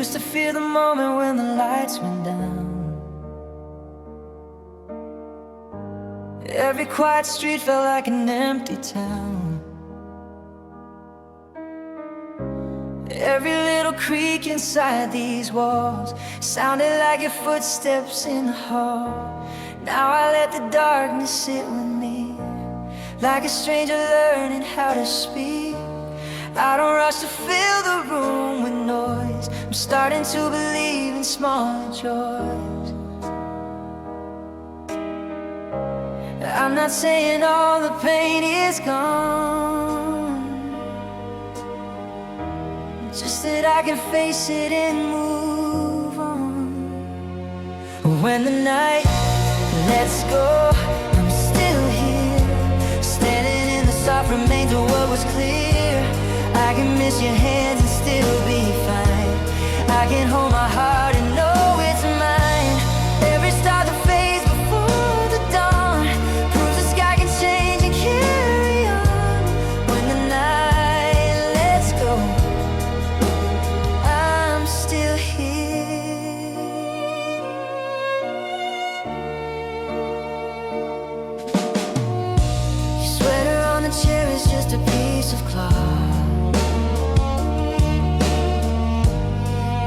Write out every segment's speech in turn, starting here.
used to feel the moment when the lights went down. Every quiet street felt like an empty town. Every little creak inside these walls sounded like your footsteps in the hall. Now I let the darkness sit with me, like a stranger learning how to speak. I don't rush to fill the room with noise. I'm starting to believe in small joys. I'm not saying all the pain is gone, just that I can face it and move on. When the night lets go, I'm still here, standing in the soft remains of what was clear. I can miss your hands and still be fine. I can hold my heart and know it's mine. Every star that fades before the dawn proves the sky can change and carry on. When the night lets go, I'm still here. Your sweater on the chair is just a piece of cloth,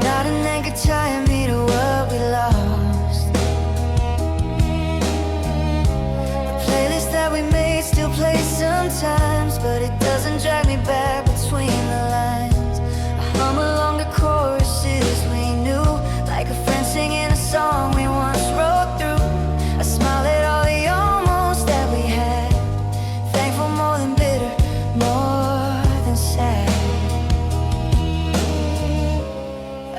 not an anchor tying me to what we lost. The playlist that we made still plays sometimes, but it doesn't drag me back between the lines. I hum along the choruses we knew, like a friend singing a song we once wrote through. I smile at all the almost that we had, thankful more than bitter, more than sad.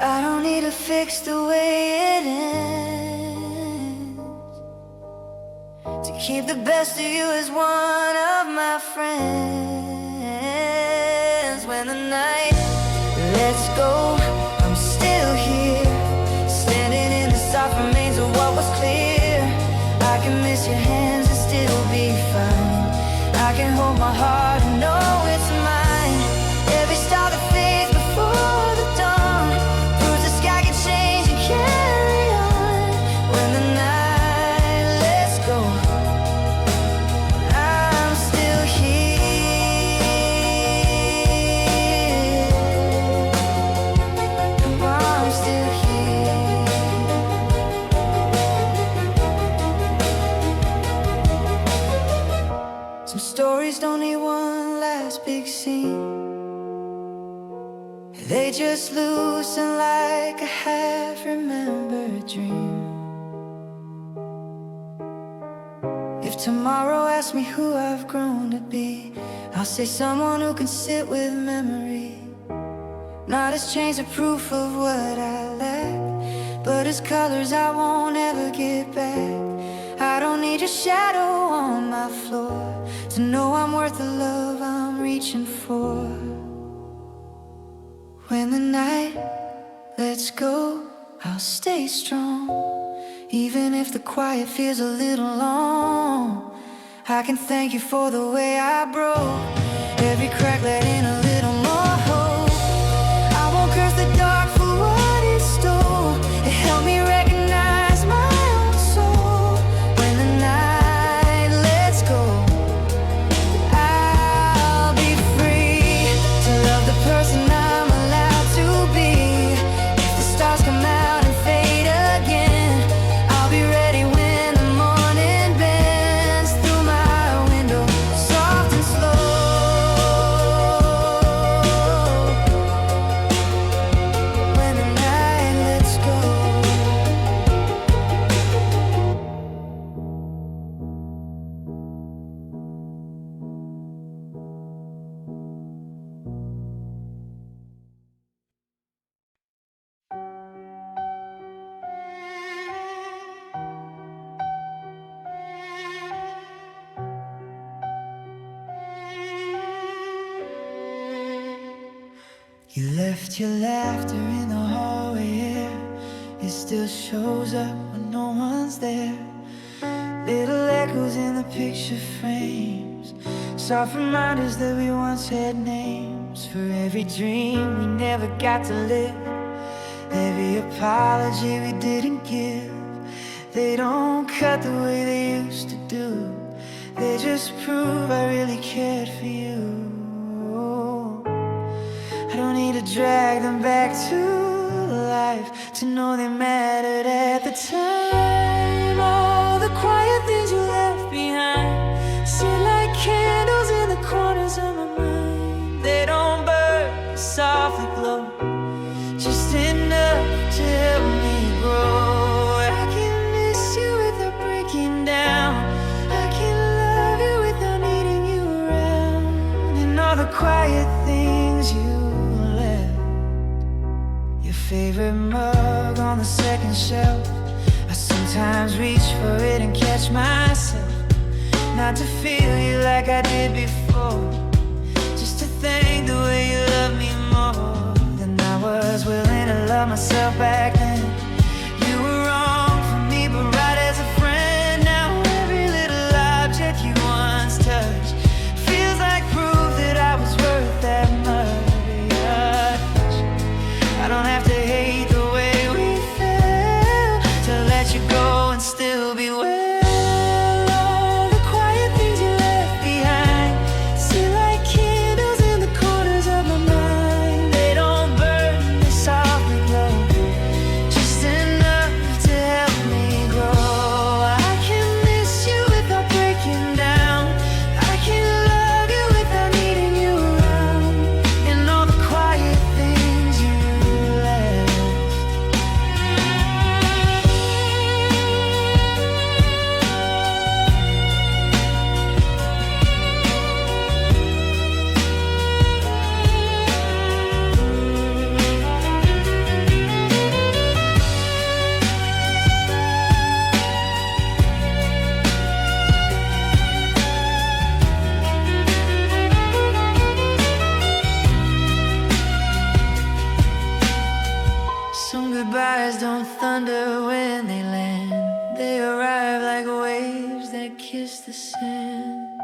I don't need to fix the way it ends. To keep the best of you as one of my friends. When the night lets go, I'm still here, standing in the soft remains of what was clear. I can miss your hands and still be fine. I can hold my heart and know it's mine. Every star that fades before the dawn proves the sky can change and carry on. When the night lets go, I'm still here. I'm still here. Some stories don't need one last big scene. They just loosen like a half-remembered dream. If tomorrow asks me who I've grown to be, I'll say someone who can sit with memory. Not as chains of proof of what I lack, but as colors I won't ever get back. I don't need your shadow on my floor to know I'm worth the love I'm reaching for. When the night lets go, I'll stay strong, even if the quiet feels a little long. I can thank you for the way I broke. Every crack let in a little more hope. I won't curse the dark for what it stole. It helped me recognize my own soul. When the night lets go, I'll be free to love the person I'm allowed to be. If the stars come out and fade again, I'll be ready when the morning bends through my window, soft and slow. When the night lets go. You left your laughter in the hallway here. It still shows up when no one's there. Little echoes in the picture frames, soft reminders that we once had names. For every dream we never got to live, Every apology we didn't give, they don't cut the way they used to do. They just prove I really cared for you. I don't need to drag them back to life to know they mattered at the time. All the quiet things you left behind sit like candles in the corners of my mind. They don't burn, softly glow, just enough to help me grow. I can miss you without breaking down. I can love you without needing you around. And all the quiet things you left, your favorite mug on the second shelf. I sometimes reach for it and catch myself not to feel you like I did before, just to thank the way you love me more than I was willing to love myself back then. You were wrong for me, but right as a friend. Now every little object you once touched feels like proof that I was worth that much. I don't have to hate the way we felt to let you go and still be well. All the quiet things you left behind sit like candles in the corners of my mind. They don't burn, they softly glow, just enough to help me grow. I can miss you without breaking down. I can love you without needing you around. And all the quiet things you left. Some goodbyes don't thunder when they land. They arrive like waves that kiss the sand.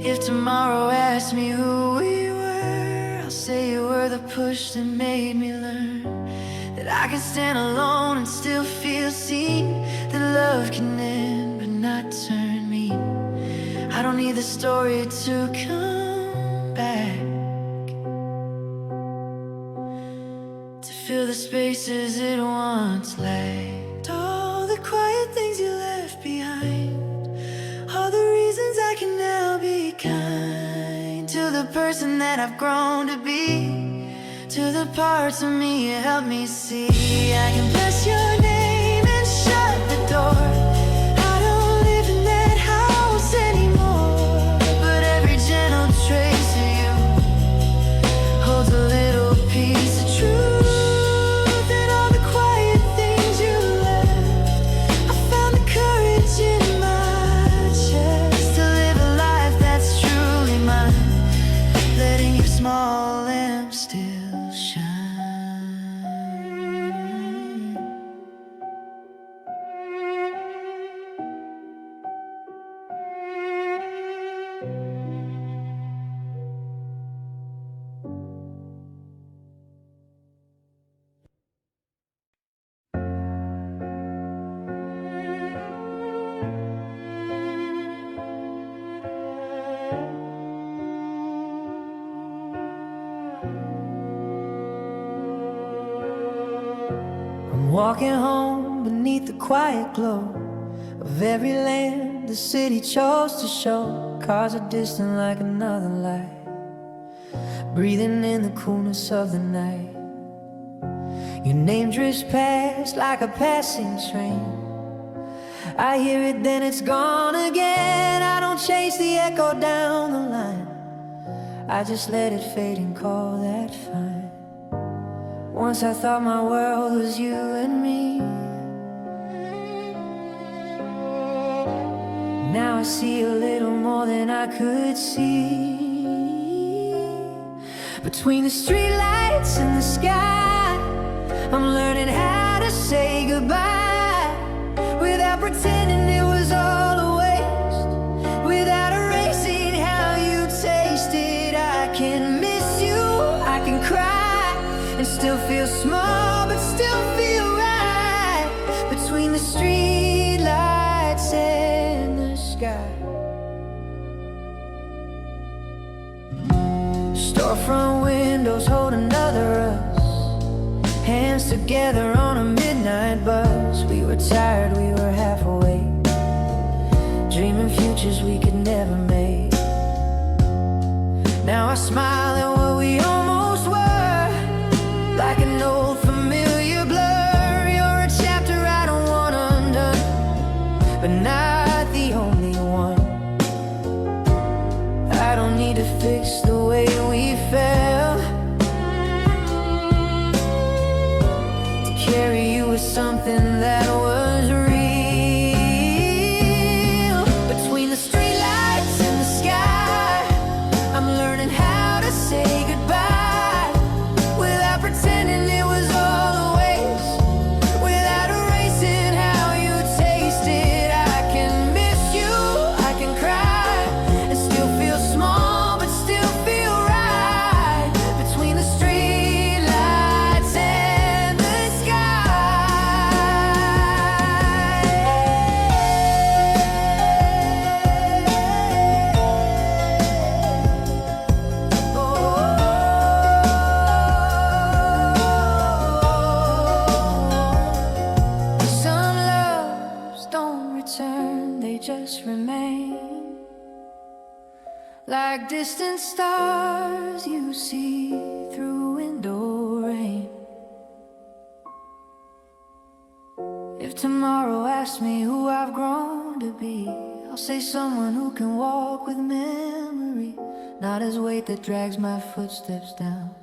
If tomorrow asks me who we were, I'll say you were the push that made me learn that I can stand alone and still feel seen, that love can end but not turn me. I don't need the story to come back to fill the spaces it once lacked. All the quiet things you left behind, all the reasons I can now be kind to the person that I've grown to be, to the parts of me you helped me see. I can bless your name and shut the door. I don't live in that house anymore, but every gentle trace of you holds a little piece of truth. And all the quiet things you left, I found the courage in my chest to live a life that's truly mine, letting your small lamp still shine. I'm walking home beneath the quiet glow of every lamp the city chose to show. Cars are distant like another light, breathing in the coolness of the night. Your name drifts past like a passing train. I hear it, then it's gone again. I don't chase the echo down the line, I just let it fade and call that fine. Once I thought my world was you and me. Now I see a little more than I could see. Between the streetlights and the sky, I'm learning how to say goodbye without pretending it was all a waste, without erasing how you take still feel small, but still feel right between the streetlights and the sky. Storefront windows hold another us, hands together on a midnight bus. We were tired, we were half awake, dreaming futures we could never make. Now I smile at what we almost were, like an old familiar blur. You're a chapter I don't want undone, but not the only one. I don't need to fix the way we fell, to carry you with something that was real. Between the streetlights and the sky, I'm learning how to say goodbye without pretending it was all a waste, without erasing how you tasted. I can miss you, I can cry, and still feel small, but still feel right between the streetlights and the Some loves don't return, they just remain, like distant stars you see through window rain. If tomorrow asks me who I've grown to be, I'll say someone who can walk with memory, not as weight that drags my footsteps down,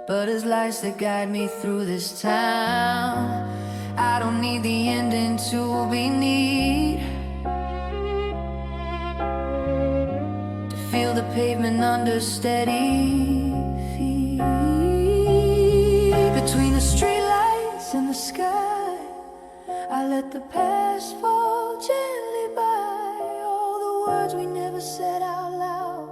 but as lights that guide me through this town. I don't need the ending to be neat, to feel the pavement under steady feet. Between the streetlights and the sky, I let the past fall gently by. All the words we never said out loud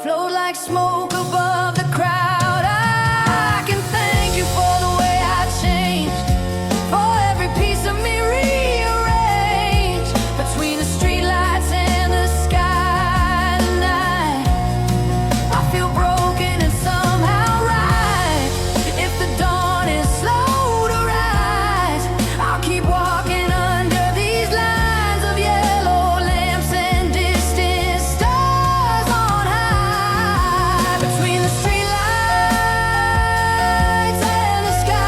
float like smoke above the crowd. I can thank you for the way I changed, for every piece of me rearranged. Between the streetlights and the sky tonight, I feel broken and somehow right. If the dawn is slow to rise, I'll keep walking under these lines of yellow lamps and distant stars on high. Between the streetlights and the sky.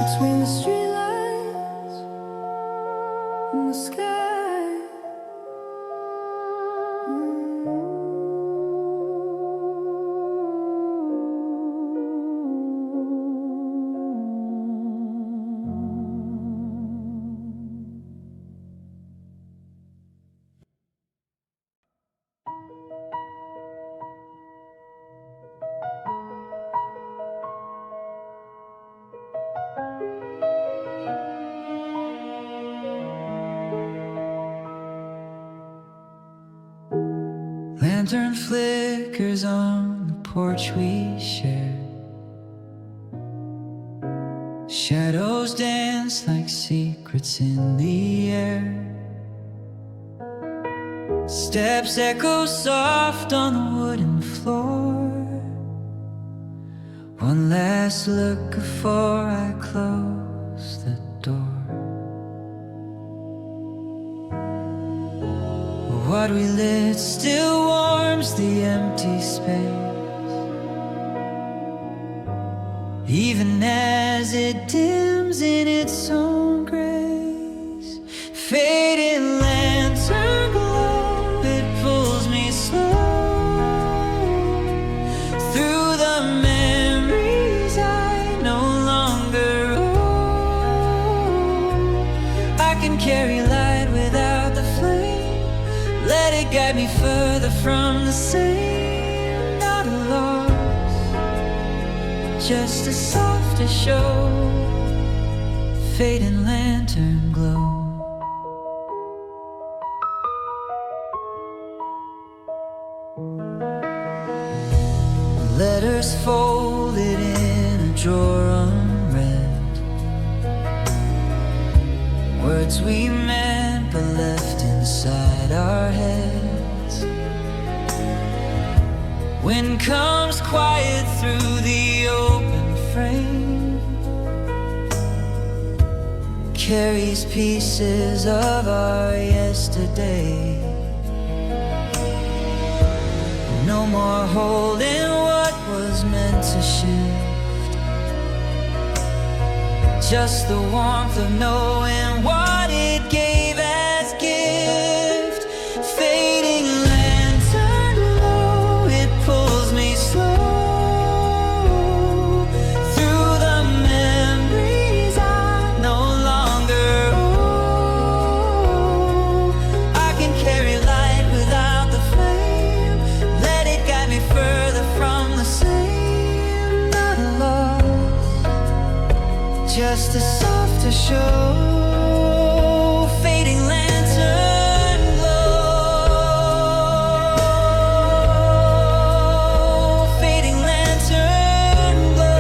Between the streetlights and the sky. Lantern flickers on the porch we share. Shadows dance like secrets in the air. Steps echo soft on the wooden floor. One last look before I close the door. What we lit still warms the empty space, even as it dims in its own grace. Fading lantern glow, it pulls me slow through the memories I no longer own. I can carry light without the flame, guide me further from the same. Not a loss, just a softer show, fading lantern glow. Letters folded in a drawer unread, words we meant but left inside our heads. Wind comes quiet through the open frame, carries pieces of our yesterday. No more holding what was meant to shift, just the warmth of knowing what it gave as gift. Fading lantern glow, it pulls me slow through the memories I no longer owe. I can carry light without the flame, let it guide me further from the same. Not a loss, just a softer show, fading lantern glow, fading lantern glow.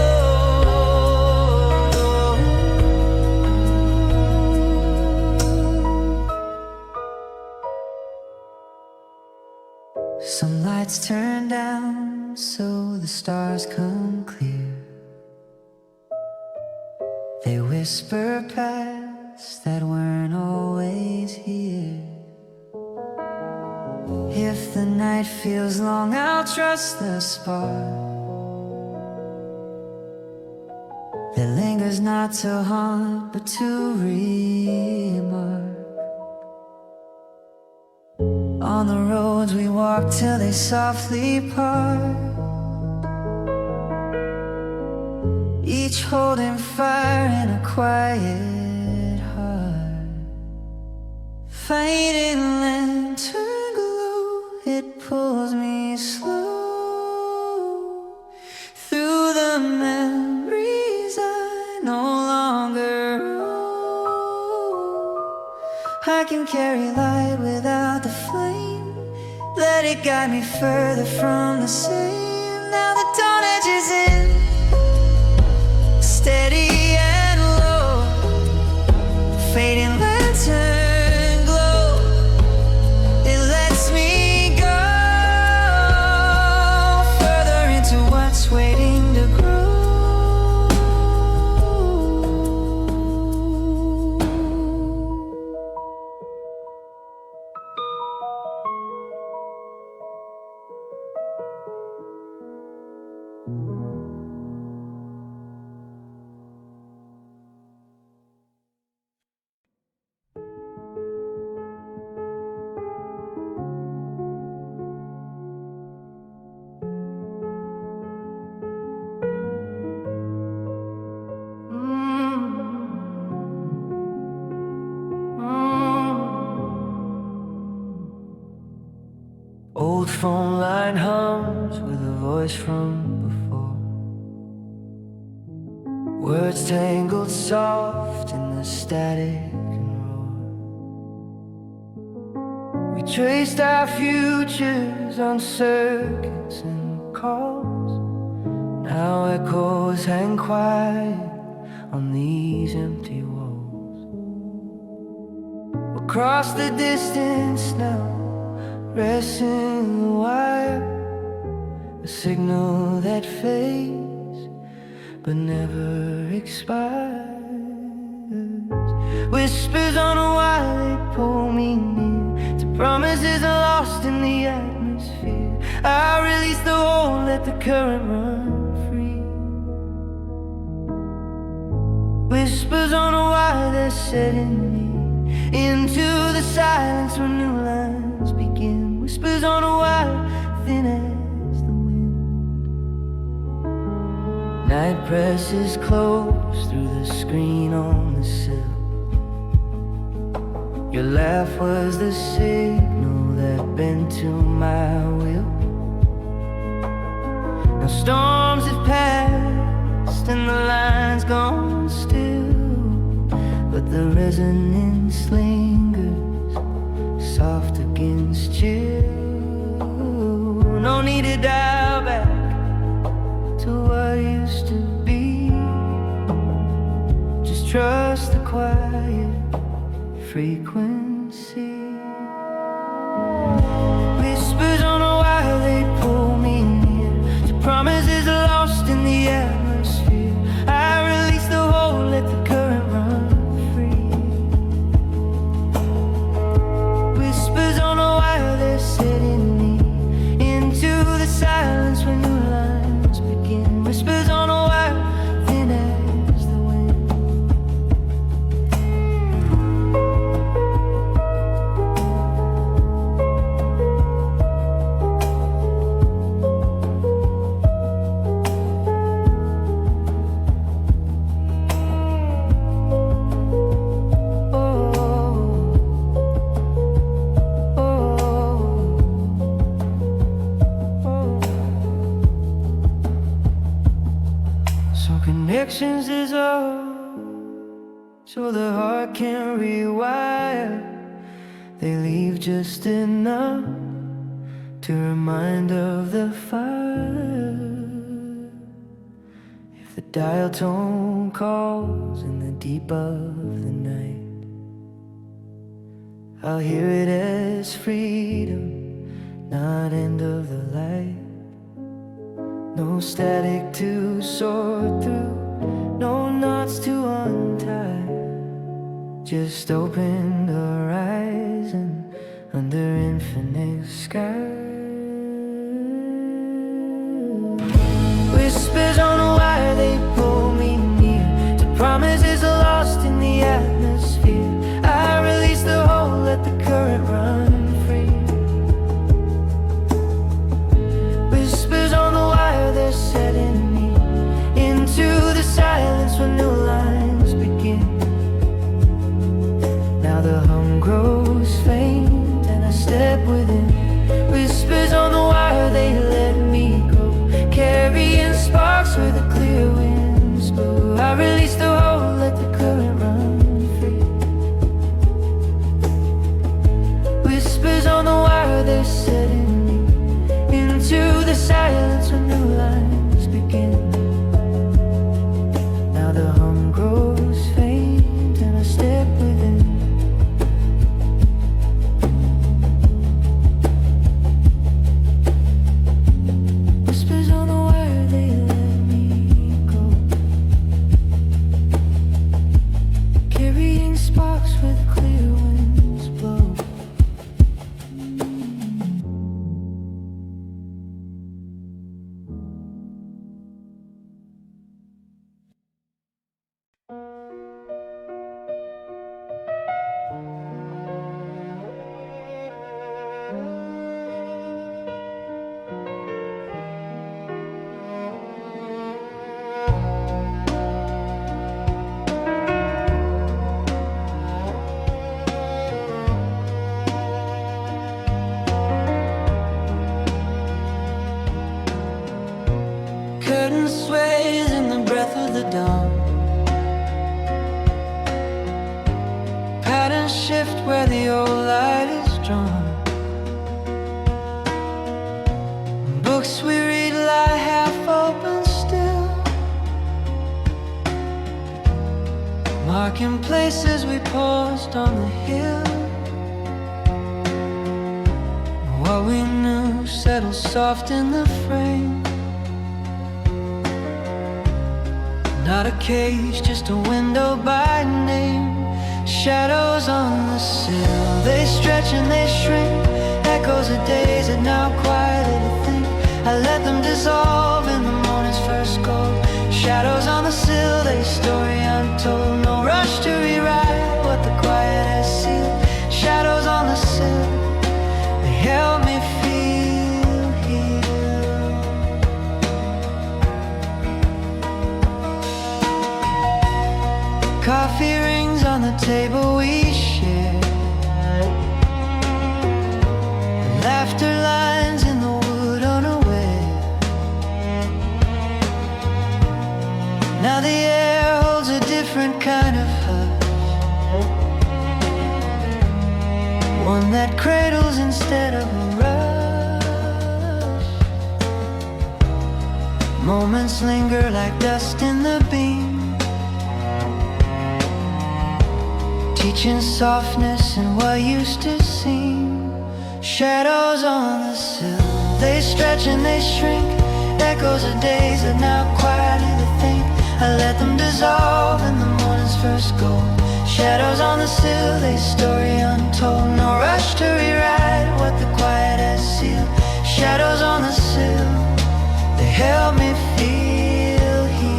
Some lights turn down so the stars come clear. They whisper paths that weren't always here. If the night feels long, I'll trust the spark that lingers not to haunt but to remark. On the roads we walk till they softly part, each holding fire in a quiet heart. Fading lantern glow, it pulls me slow through the memories I no longer owe. I can carry light without the flame, let it guide me further from the same. Now the dawn edges in, steady and low, fading lantern glow, it lets me go further into what's waiting to grow. Old phone line hums with a voice from before, words tangled soft in the static and roar. We traced our futures on circuits and calls, now echoes hang quiet on these empty walls. Across the distance now, pressing the wire, a signal that fades but never expires. Whispers on a wire, they pull me near to promises are lost in the atmosphere. I release the hold, let the current run free. Whispers on a wire, they're setting me into the silence where new lines begin. Whispers on a wire, thin as the wind. Night presses close through the screen on the sill. Your laugh was the signal that that bend to my will. Now storms have passed and the line's gone still, but the resonance lingers, soft against chill. No need to dial back to what used to be. Just trust the quiet frequency. Whispers on a wire, they pull me near to promises lost in the atmosphere. I release the hold, let the current run free. Whispers on a wire, they're setting me into the silence when new lines begin. Whispers on a wire, thin as the wind. Connections is all, so the heart can rewire. They leave just enough to remind of the fire. If the dial tone calls in the deep of the night, I'll hear it as freedom, not end of the light. No static to sort through, no knots to untie. Just open horizon under infinite sky. Whispers on a wire, they pull me near to promises lost in the atmosphere. I release the hold, let the current run free. Whispers on the wire, they're setting me into the silence when new lines begin. Now the hum grows faint and I step within. Whispers on the wire, they let me go, carrying sparks where the clear winds blow. I release the hold, let the current run free. Whispers on the wire, they're setting me into the silence when new lines begin. Now the hum grows faint and I step within. Whispers on the wire, they let me go, carrying sparks where the clear winds blow. Curtain sways in the breath of the dawn. Patterns shift where the old light is drawn. Books we read lie half open still, marking places we paused on the hill. What we knew settled soft in the frame. Not a cage, just a window by name. Shadows on the sill, they stretch and they shrink. Echoes of days that now quietly to think. I let them dissolve in the morning's first gold. Shadows on the sill, they story untold. No rush to rewrite what the quiet has sealed. Shadows on the sill, they help me feel healed. Coffee rings on the table we share. after lines in the wood unaware. Now the air holds a different kind of hush, one that cradles instead of a rush. Moments linger like dust in the beam, teaching softness in what used to seem. Shadows on the sill, they stretch and they shrink, echoes of days that now quietly they think. I let them dissolve in the morning's first gold. Shadows on the sill, they story untold. No rush to rewrite what the quiet has sealed. Shadows on the sill, they help me feel here.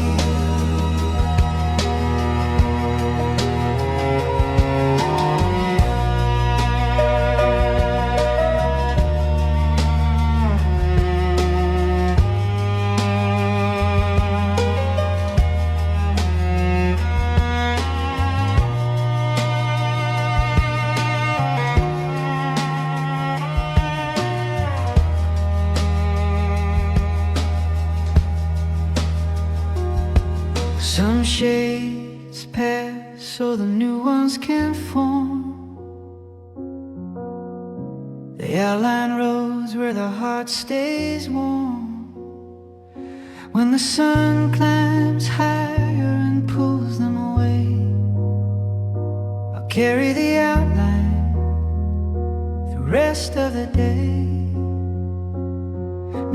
Some shades pass so the new ones can form. They outline roads where the heart stays warm. When the sun climbs higher and pulls them away, I'll carry the outline the rest of the day.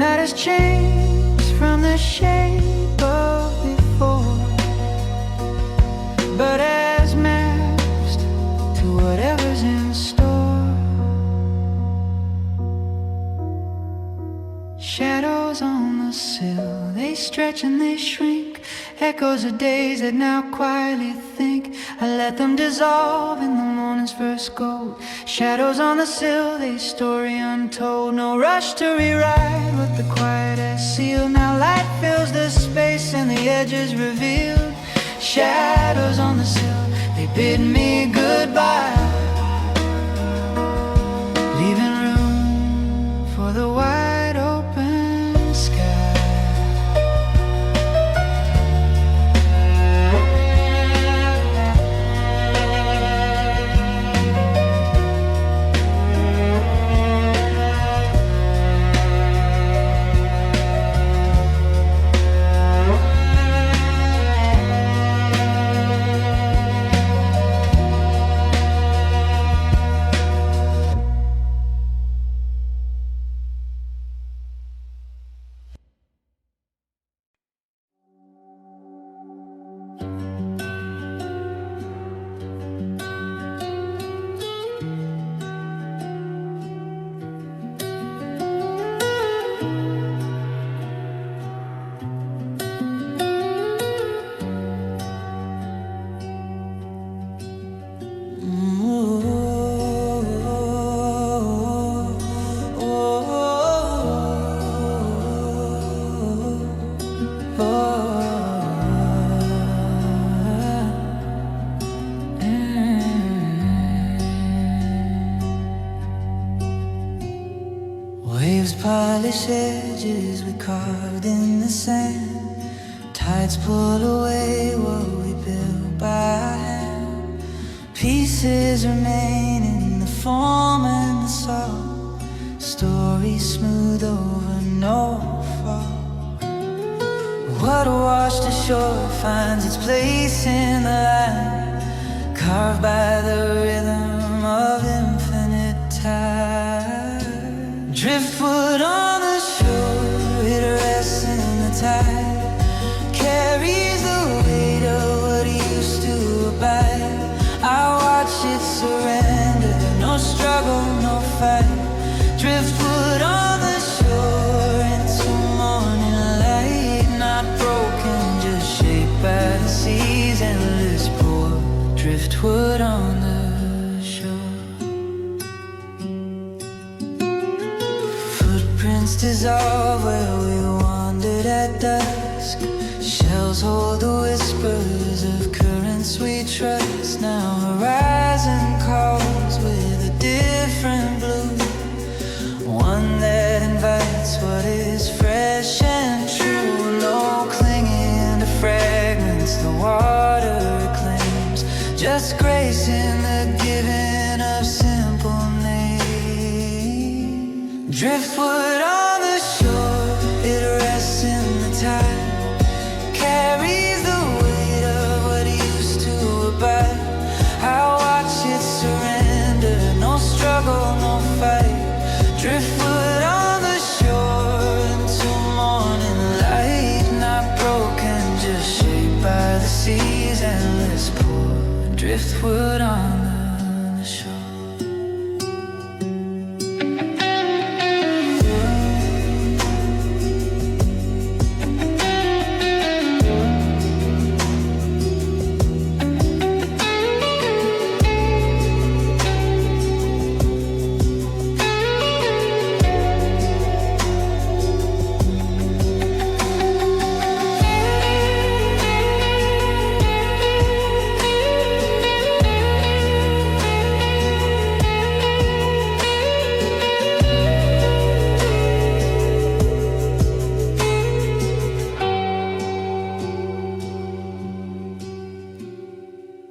Not as changed from the shape of before, but as masked to whatever's in store. Shadows on the sill, they stretch and they shrink, echoes of days that now quietly think. I let them dissolve in the morning's first gold. Shadows on the sill, they story untold. No rush to rewrite what the quiet has sealed. Now light fills the space and the edges revealed. Shadows on the sill, they bid me goodbye, leaving room for the wide open sky. Waves polish edges we carved in the sand. Tides pull away what we built by hand. Pieces remain in the form and the soul. Stories smooth over no fall. What washed ashore finds its place in the line, carved by the rhythm of infinite time. Driftwood on the shore, it rests in the tide, carries the weight of what used to abide. I watch it surrender, no struggle, no fight. Driftwood on the shore into morning light, not broken, just shaped by the sea's endless pour. Driftwood on the dissolve where we wandered at dusk. Shells hold the whispers of currents we trust. Now horizon calls with a different blue. grace in the giving of simple names. Driftwood on the shore, it rests in the tide, carries the weight of what used to abide. I watch it surrender, no struggle, no fight. Driftwood on the shore into morning light, not broken, just shaped by the sea's endless pour. Driftwood on the shore.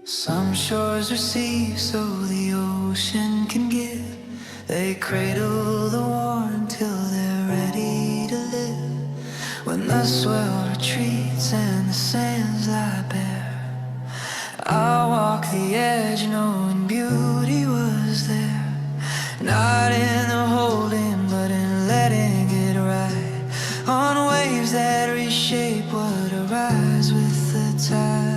Some shores receive so the ocean can give. They cradle the worn till they're ready to live. When the swell retreats and the sands lie bare, I'll walk the edge knowing beauty was there. Not in the holding, but in letting it ride on waves that reshape what arise with the tide.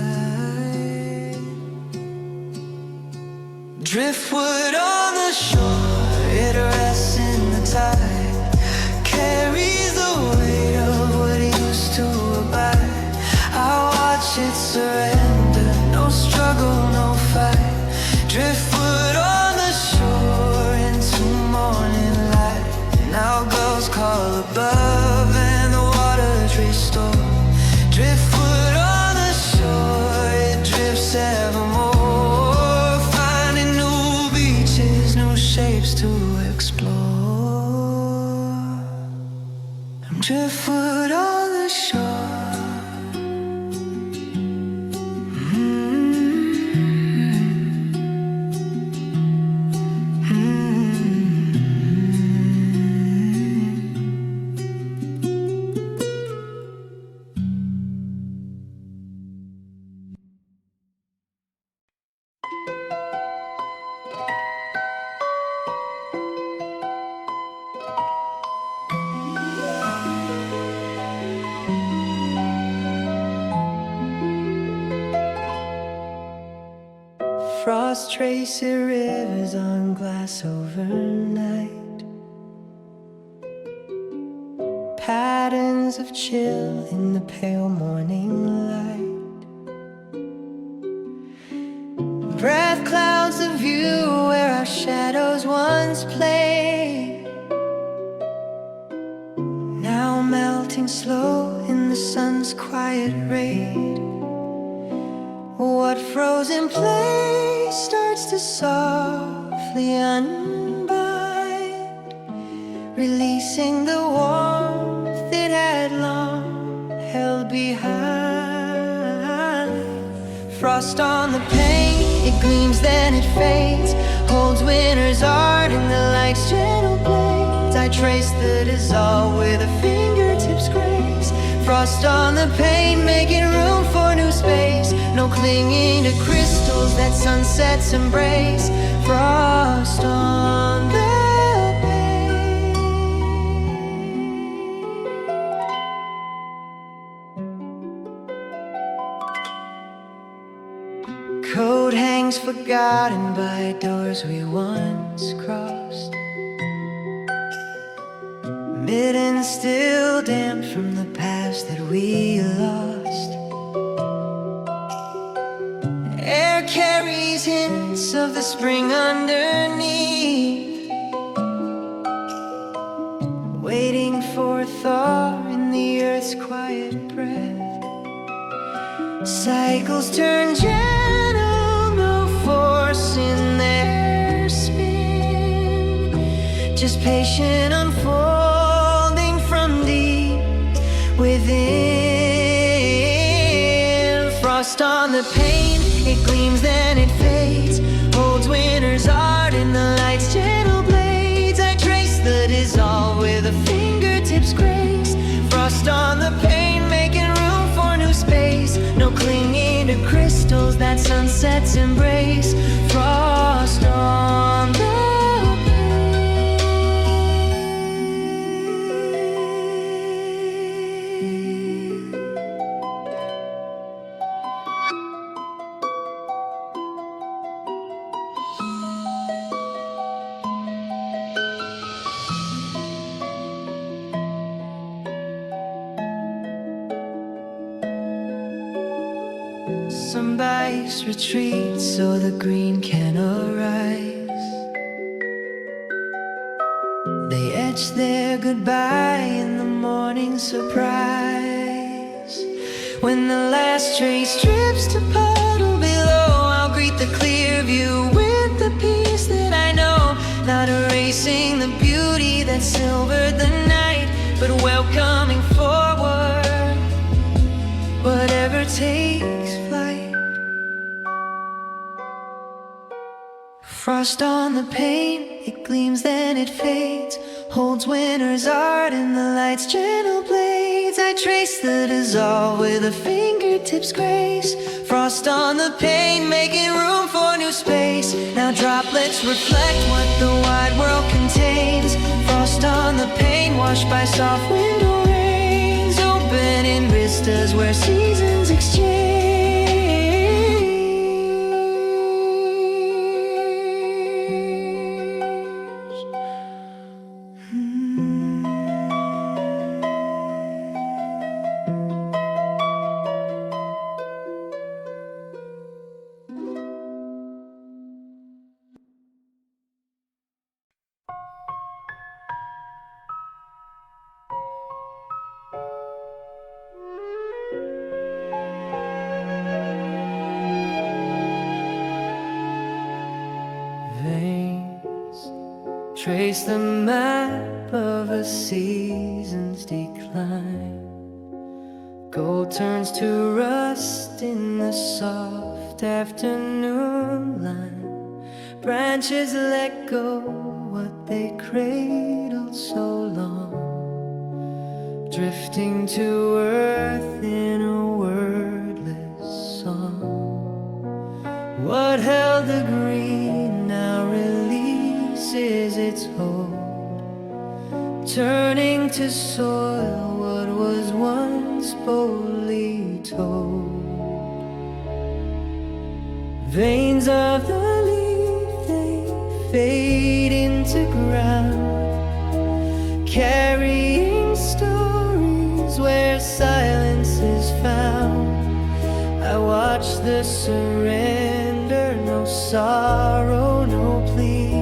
Driftwood on the shore, it rests in the tide, carries the weight of what used to abide. I watch it surrender, no struggle, no fight. Driftwood on the shore into morning light. Now gulls call above and the waters restore. Driftwood on the shore, it drifts evermore, shapes to explore. I'm driftwood on the shore. Frost traced rivers on glass overnight, patterns of chill in the pale morning light, breath clouds of view where our shadows once played, now melting slow in the sun's quiet raid. What frozen place starts to softly unbind, releasing the warmth it had long held behind. Frost on the pane, it gleams then it fades, holds winter's art in the light's gentle blades. I trace the dissolve with a fingertip's grace. Frost on the pane, making room for new space. No clinging to crystals that sunsets embrace. Frost on the pane. Coat hangs forgotten by doors we once crossed, mittens still damp from the past that we lost. Air carries hints of the spring underneath, waiting for a thaw in the earth's quiet breath. Cycles turn gentle, no force in their spin, just patient unfolding from deep within. Frost on the pane, it gleams then it fades, Frost on the pane, making room for new space. No clinging to crystals that sunsets embrace. Frost on the Some bikes retreat so the green can arise. They etch their goodbye in the morning surprise. When the last trace drips to puddle below, I'll greet the clear view with the peace that I know. Not erasing the beauty that silvered the night, but welcoming forward whatever takes flight. Frost on the pane, it gleams then it fades. Holds winter's art in the light's gentle blades. I trace the dissolve with a fingertip's grace. Frost on the pane, making room for new space. Now droplets reflect what the wide world contains. Frost on the pane, washed by soft window rains. Open in vistas where seasons exchange. Trace the map of a season's decline. Gold turns to rust in the soft afternoon line. Branches let go what they cradled so long, drifting to earth in a wordless song. What held the green now releases its hold, turning to soil what was once boldly told. Veins of the leaf, they fade into ground, carrying stories where silence is found. I watch the surrender, no sorrow, no plea.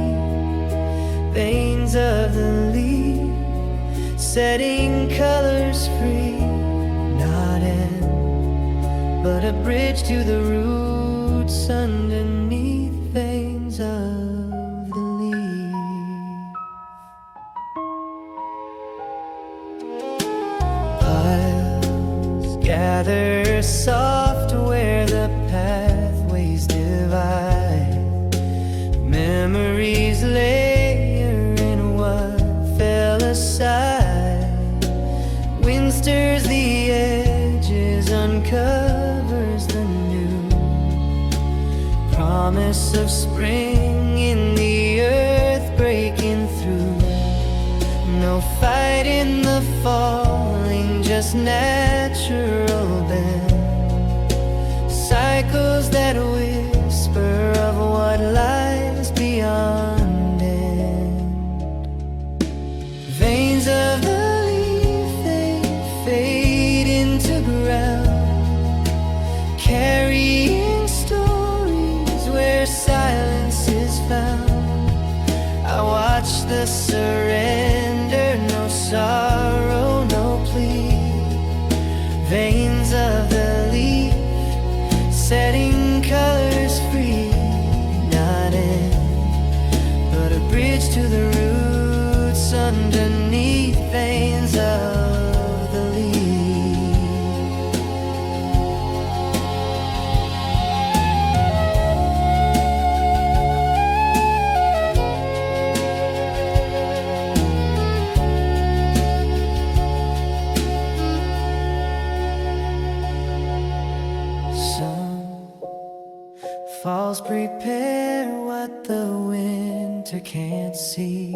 Veins of the leaf, setting colors free. Not end, but a bridge to the roots underneath. Veins of the leaf. Piles gather soft where the pathways divide. Memories layer in what fell aside. Wind stirs the edges, uncovers the new. Promise of spring in the earth breaking through. No fight in the falling, just natural bend. Cycles that whisper of what lies beyond end. Veins of the leaf, they fade into ground, carrying stories where silence is found. I watch the surrender, no sorrow, no plea. Veins of the leaf, setting colors free. Not end, but a bridge to the roots underneath. Veins of the leaf. prepare what the winter can't see.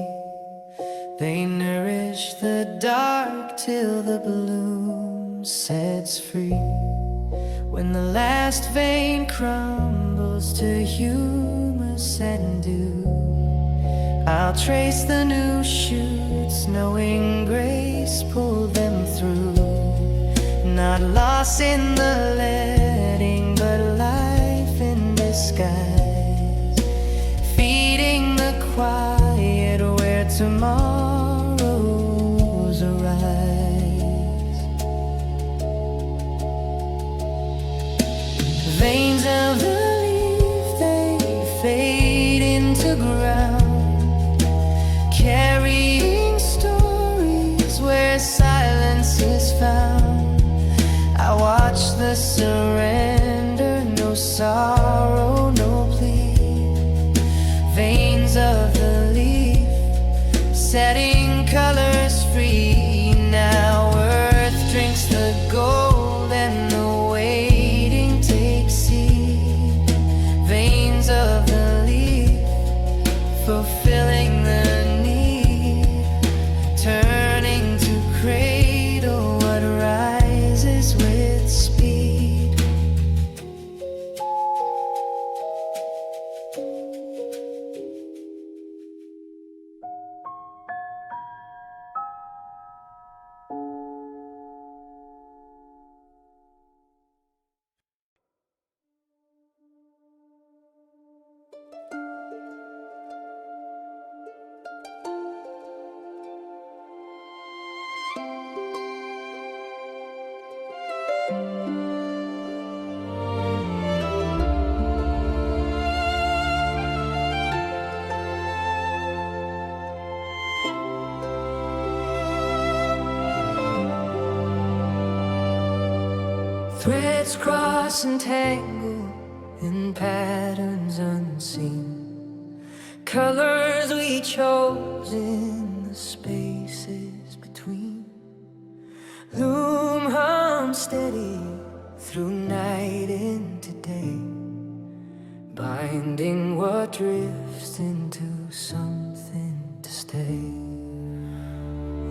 They nourish the dark till the bloom sets free. When the last vein crumbles to humus and dew, I'll trace the new shoots, knowing grace pulled them through. Not lost in the letting, but life in disguise, feeding the quiet where tomorrows arise. Veins of the leaf, they fade into ground, carrying stories where silence is found. I watch the surrender, no sorrow, no plea. Veins of the leaf, setting colors free. Now earth drinks the gold and the waiting takes seed. Veins of the leaf, fulfilling the need, turning to cradle what rises with speed. Threads cross and tangle in patterns unseen, colors we chose in the spaces between. Loom hum steady through night into day, binding what drifts into something to stay.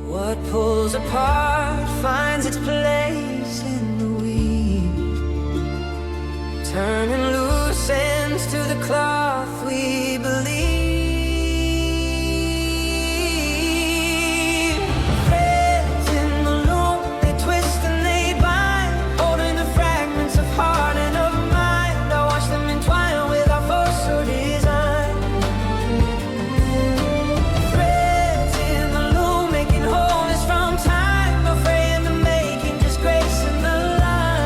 What pulls apart finds its place in the weave, turning loose ends to the cloth we believe. Threads in the loom, they twist and they bind, holding the fragments of heart and of mind. I watch them entwine without force or design. Threads in the loom, making wholeness from time, no fray in the making, just grace in the line.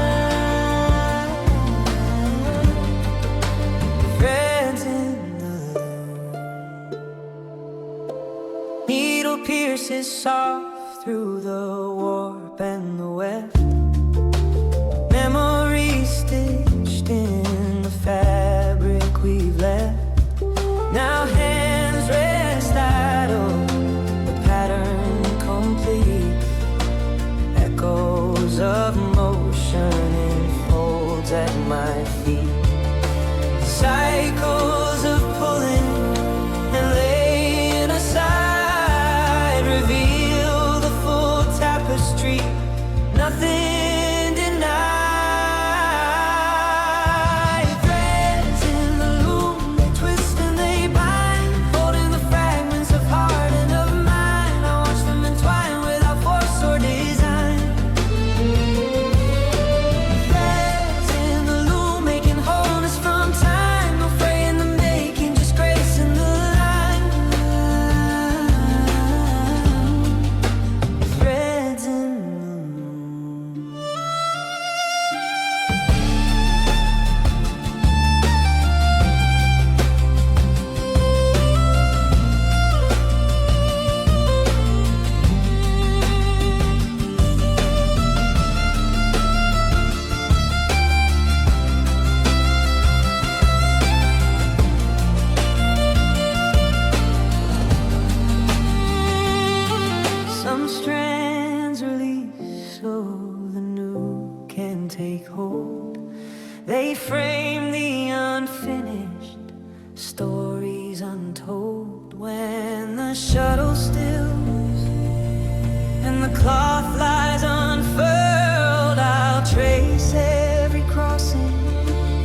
Threads in the loom. Needle pierces soft through the warp and the weft, memories stitched in the fabric we've left. Now hands rest idle, the pattern complete. Echoes of motion in folds at my feet. Cycles of pulling and laying aside reveal the full tapestry stories untold. When the shuttle stills and the cloth lies unfurled, I'll trace every crossing,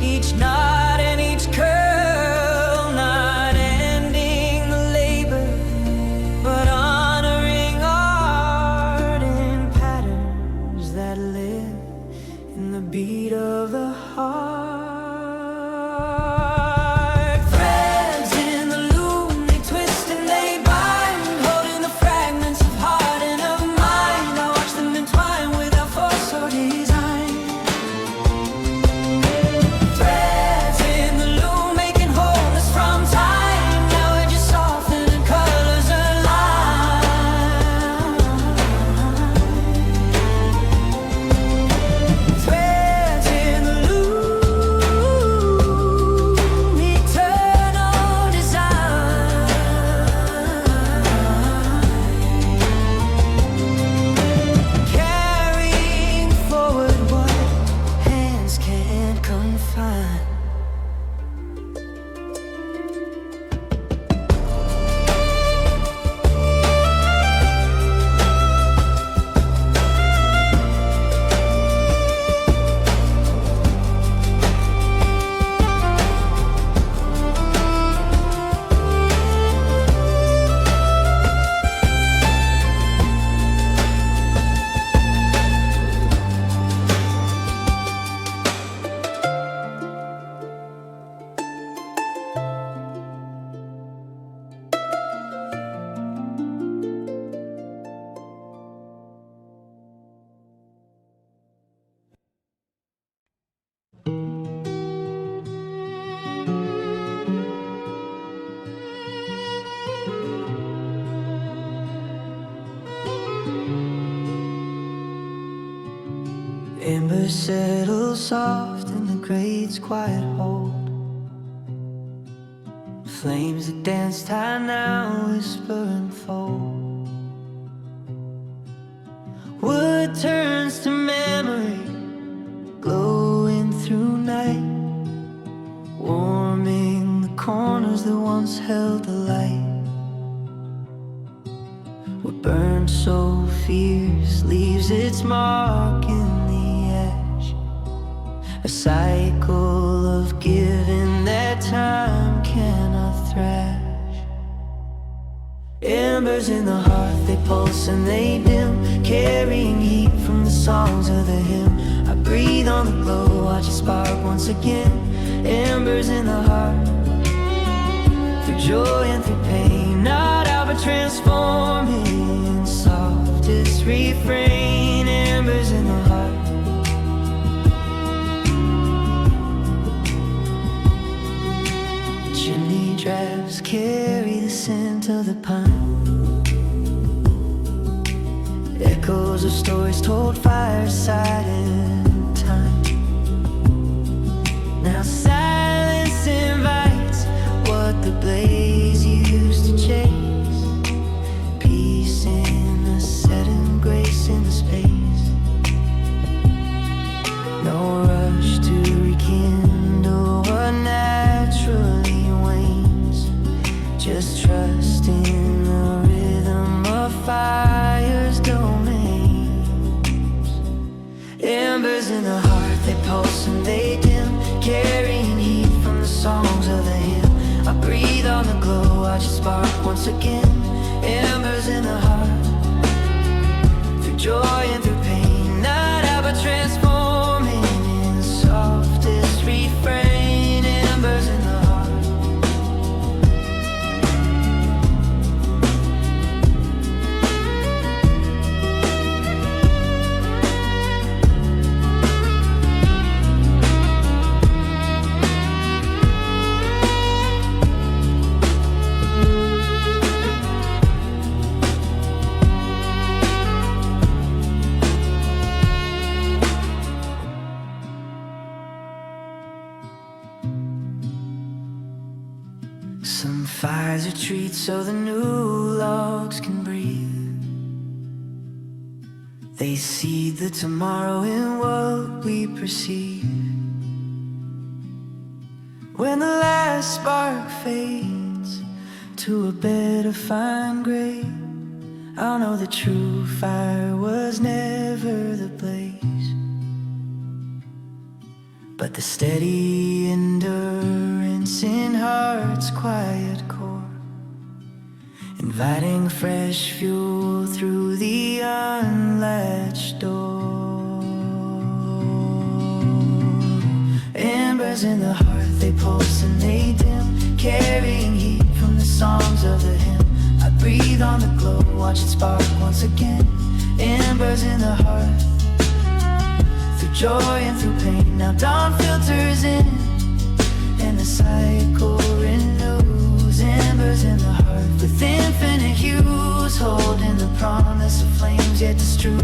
each knot and each curl, not ending the labor, but honoring art in patterns that live in the beat of the heart. Threads in the loom, they twist and they bind, holding the fragments of heart and of mind. I watch them entwine without force or design. Threads in the loom, making wholeness from time. Now edges soften and colors align. Threads in the loom, eternal design. Carrying forward what hands can't confine. Embers settle soft in the grate's quiet hold. Flames that danced high now whisper and fold. Wood turns to memory, glowing through night, warming the corners that once held the light. What burned so fierce leaves its mark in the ash, a cycle of giving that time cannot thrash. Embers in the hearth, they pulse and they dim, carrying heat from the songs of the hymn. I breathe on the glow, watch it spark once again. Embers in the heart, through joy and through pain, not out but transforming. Softest refrain, embers in the heart. Chimney drafts carry the scent of the pine, echoes of stories told fireside in time. Now silence invites what the blaze used to chase. Peace in the setting, grace in the space. No rush to rekindle what naturally wanes. Just trust in the rhythm of fire's domains. Embers in the heart, they pulse and they dim, carrying heat from the songs of the hymn. I breathe on the glow, watch it spark once again. Embers in the heart, through joy and through pain, not out but transforming in softest refrain. Embers in the heart. Some fires retreat so the new logs can breathe. They seed the tomorrow in what we perceive. When the last spark fades to a bed of fine gray. I'll know the true fire was never the blaze, but the steady endurance in heart's quiet core, inviting fresh fuel through the unlatched door. Embers in the hearth, they pulse and they dim, carrying heat from the songs of the hymn. I breathe on the glow, watch it spark once again. Embers in the hearth, through joy and through pain. Now dawn filters in, and the cycle renews. Embers in the heart, with infinite hues, holding the promise of flames yet to strew.